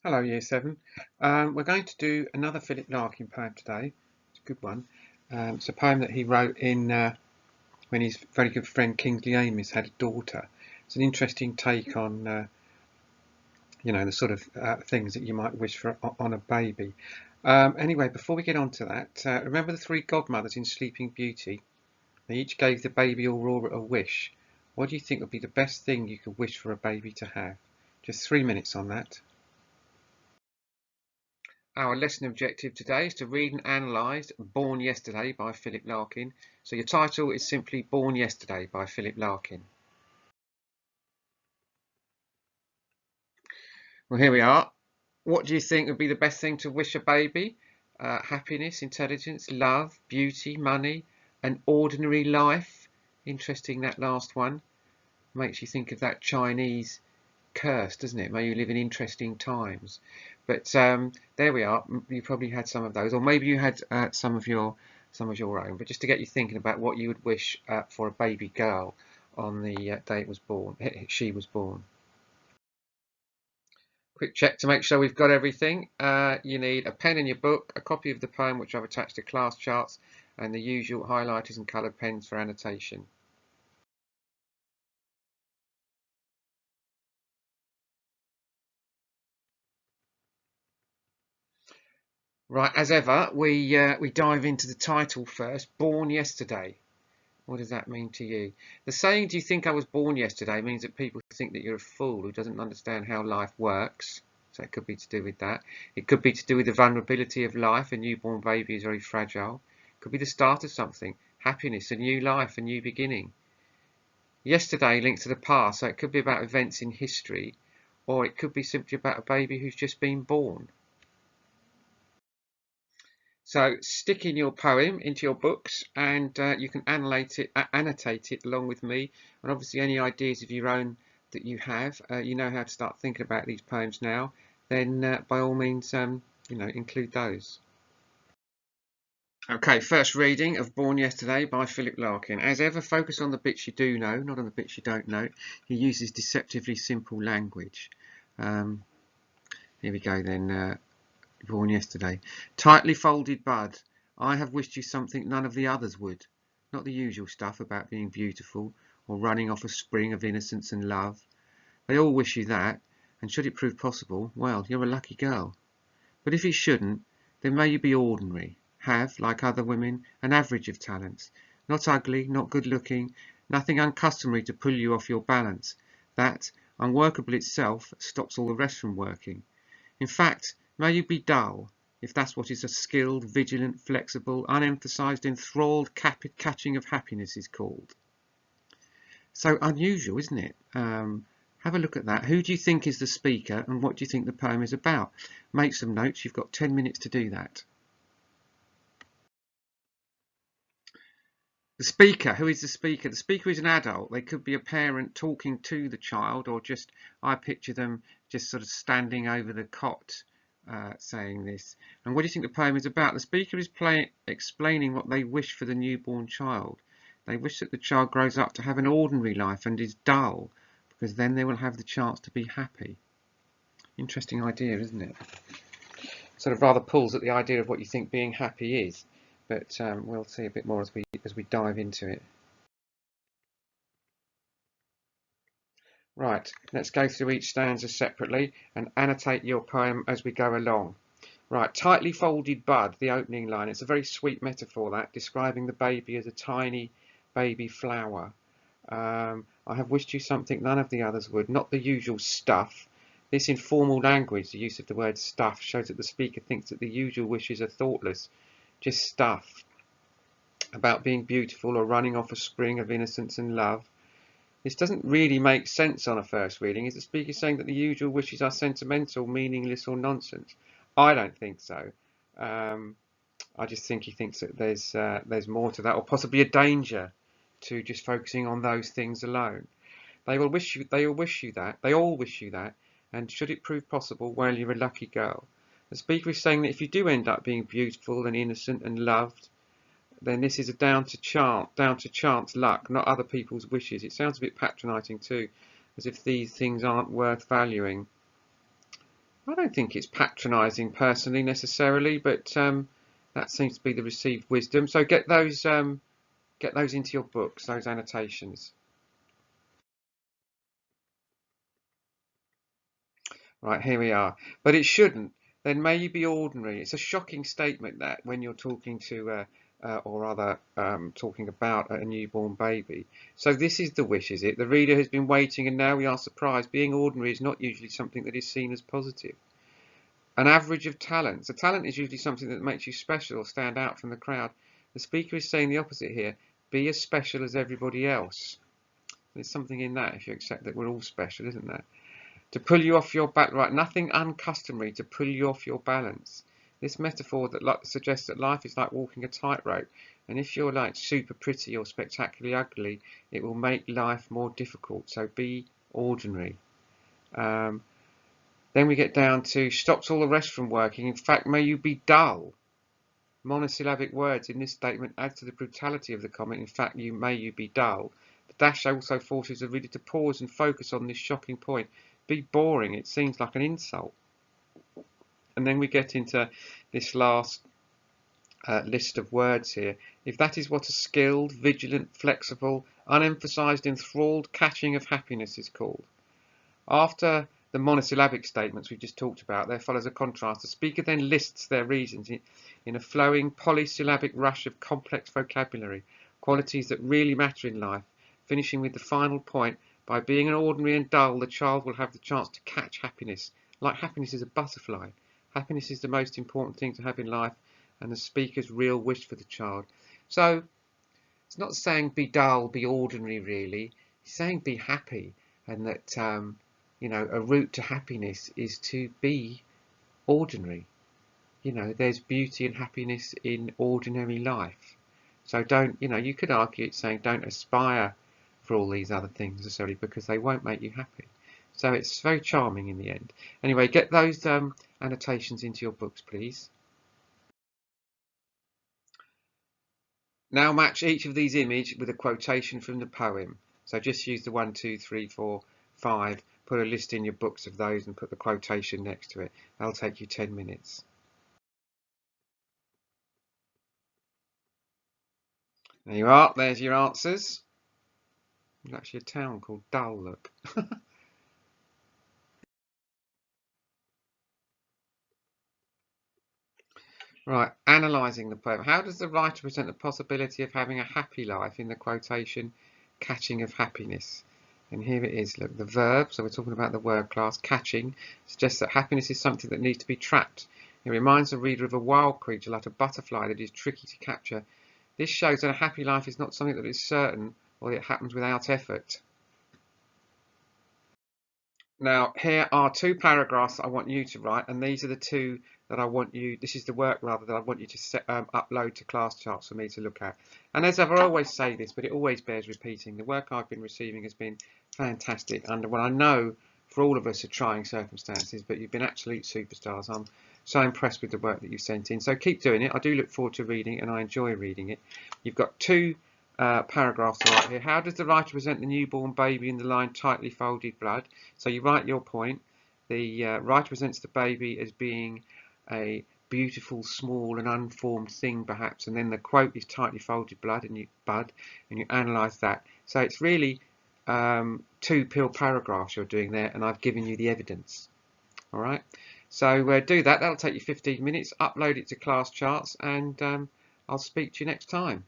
Hello, Year 7. We're going to do another Philip Larkin poem today. It's a good one. It's a poem that he wrote in when his very good friend Kingsley Amis had a daughter. It's an interesting take on, the sort of things that you might wish for on a baby. Anyway, before we get on to that, remember the three godmothers in Sleeping Beauty? They each gave the baby Aurora a wish. What do you think would be the best thing you could wish for a baby to have? Just 3 minutes on that. Our lesson objective today is to read and analyse Born Yesterday by Philip Larkin. So your title is simply Born Yesterday by Philip Larkin. Well, here we are. What do you think would be the best thing to wish a baby? Happiness, intelligence, love, beauty, money, an ordinary life. Interesting, that last one. Makes you think of that Chinese curse, doesn't it? May you live in interesting times. But there we are. You probably had some of those, or maybe you had some of your own. But just to get you thinking about what you would wish for a baby girl on the day it was born, she was born. Quick check to make sure we've got everything. You need a pen in your book, a copy of the poem which I've attached to Classcharts, and the usual highlighters and coloured pens for annotation. Right, as ever, we dive into the title first. Born Yesterday. What does that mean to you? The saying, "Do you think I was born yesterday?" means that people think that you're a fool who doesn't understand how life works. So it could be to do with that. It could be to do with the vulnerability of life. A newborn baby is very fragile. It could be the start of something, happiness, a new life, a new beginning. Yesterday links to the past, so it could be about events in history, or it could be simply about a baby who's just been born. So stick in your poem into your books, and you can annotate it along with me. And obviously, any ideas of your own that you have, you know how to start thinking about these poems now. Then, by all means, include those. Okay, first reading of Born Yesterday by Philip Larkin. As ever, focus on the bits you do know, not on the bits you don't know. He uses deceptively simple language. Here we go then. Born Yesterday. Tightly folded bud, I have wished you something none of the others would. Not the usual stuff about being beautiful or running off a spring of innocence and love. They all wish you that, and should it prove possible, well, you're a lucky girl. But if it shouldn't, then may you be ordinary, have, like other women, an average of talents. Not ugly, not good looking, nothing uncustomary to pull you off your balance. That, unworkable itself, stops all the rest from working. In fact, may you be dull, if that's what is a skilled, vigilant, flexible, unemphasized, enthralled catching of happiness is called. So unusual, isn't it? Have a look at that. Who do you think is the speaker, and what do you think the poem is about? Make some notes. You've got 10 minutes to do that. The speaker, who is the speaker? The speaker is an adult. They could be a parent talking to the child, or just, I picture them just sort of standing over the cot saying this. And what do you think the poem is about? The speaker is explaining what they wish for the newborn child. They wish that the child grows up to have an ordinary life and is dull, because then they will have the chance to be happy. Interesting idea, isn't it? Sort of rather pulls at the idea of what you think being happy is, but we'll see a bit more as we dive into it. Right, let's go through each stanza separately and annotate your poem as we go along. Right, tightly folded bud, the opening line. It's a very sweet metaphor, that, describing the baby as a tiny baby flower. I have wished you something none of the others would, not the usual stuff. This informal language, the use of the word stuff, shows that the speaker thinks that the usual wishes are thoughtless, just stuff about being beautiful or running off a spring of innocence and love. This doesn't really make sense on a first reading. Is the speaker saying that the usual wishes are sentimental, meaningless, or nonsense? I don't think so. I just think he thinks that there's more to that, or possibly a danger to just focusing on those things alone. They all wish you that. They all wish you that. And should it prove possible, well, you're a lucky girl. The speaker is saying that if you do end up being beautiful and innocent and loved, then this is a down to chance luck, not other people's wishes. It sounds a bit patronising too, as if these things aren't worth valuing. I don't think it's patronising personally necessarily, but that seems to be the received wisdom. So get those into your books, those annotations. Right, here we are. But it shouldn't. Then may you be ordinary. It's a shocking statement that when you're talking to or rather talking about a newborn baby. So this is the wish, is it? The reader has been waiting and now we are surprised. Being ordinary is not usually something that is seen as positive. An average of talents. A talent is usually something that makes you special or stand out from the crowd. The speaker is saying the opposite here. Be as special as everybody else. There's something in that if you accept that we're all special, isn't there? To pull you off your balance, right? Nothing uncustomary to pull you off your balance. This metaphor that suggests that life is like walking a tightrope, and if you're like super pretty or spectacularly ugly, it will make life more difficult. So be ordinary. Then we get down to stops all the rest from working. In fact, may you be dull. Monosyllabic words in this statement add to the brutality of the comment. In fact, may you be dull. The dash also forces the reader to pause and focus on this shocking point. Be boring. It seems like an insult. And then we get into this last list of words here. If that is what a skilled, vigilant, flexible, unemphasized, enthralled catching of happiness is called. After the monosyllabic statements we've just talked about, there follows a contrast. The speaker then lists their reasons in a flowing polysyllabic rush of complex vocabulary, qualities that really matter in life, finishing with the final point. By being an ordinary and dull, the child will have the chance to catch happiness. Like happiness is a butterfly. Happiness is the most important thing to have in life, and the speaker's real wish for the child. So it's not saying be dull, be ordinary, really. It's saying be happy, and that a route to happiness is to be ordinary. There's beauty and happiness in ordinary life. So don't, you could argue it's saying don't aspire for all these other things necessarily because they won't make you happy. So it's very charming in the end. Anyway, get those annotations into your books, please. Now match each of these images with a quotation from the poem. So just use the 1, 2, 3, 4, 5. Put a list in your books of those and put the quotation next to it. That'll take you 10 minutes. There you are. There's your answers. There's actually a town called Dull, look. Right, analysing the poem. How does the writer present the possibility of having a happy life in the quotation, catching of happiness? And here it is, look, the verb, so we're talking about the word class, catching, suggests that happiness is something that needs to be trapped. It reminds the reader of a wild creature like a butterfly that is tricky to capture. This shows that a happy life is not something that is certain or it happens without effort. Now, here are 2 paragraphs that I want you to write, and these are the 2 that I want you, this is the work rather, that I want you to upload to Classcharts for me to look at. And as I've always say this, but it always bears repeating, the work I've been receiving has been fantastic under what I know for all of us are trying circumstances, but you've been absolute superstars. I'm so impressed with the work that you've sent in. So keep doing it. I do look forward to reading it and I enjoy reading it. You've got 2 paragraphs to write here. How does the writer present the newborn baby in the line tightly folded blood? So you write your point. The writer presents the baby as being a beautiful, small and unformed thing perhaps, and then the quote is tightly folded blood and you analyse that. So it's really 2 paragraphs you're doing there, and I've given you the evidence. Alright, so do that. That'll take you 15 minutes. Upload it to Classcharts, and I'll speak to you next time.